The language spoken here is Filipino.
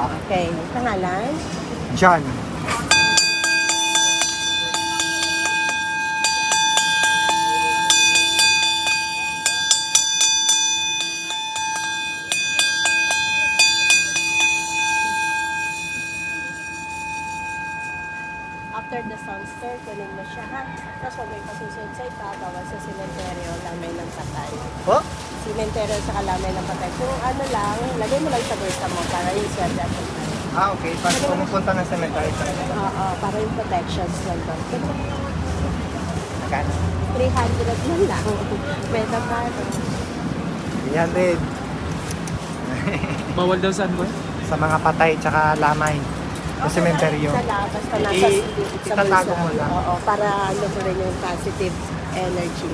Okay. Pangalan? John. After the sound stir, kunin mo siya ha. Tapos huwag mo ipasusunod sa ita, bawal sa sementeryo, lamay ng patay. Po? Sementeryo sa kalamay ng patay. Kung ano lang, lagay mo lang sa bulsa mo para yung swelda at Okay. Pag pumupunta ng cemetery. Oo, para yung protections lang doon. Magkano? 300 man lang. Pwede pa. 300. Bawal daw saan ba? Sa mga patay tsaka lamay. Sa sementeryo. Sa labas, basta nasa sa Itatago bulsa. mo lang. Oo, para ano mo rin yung positive energy.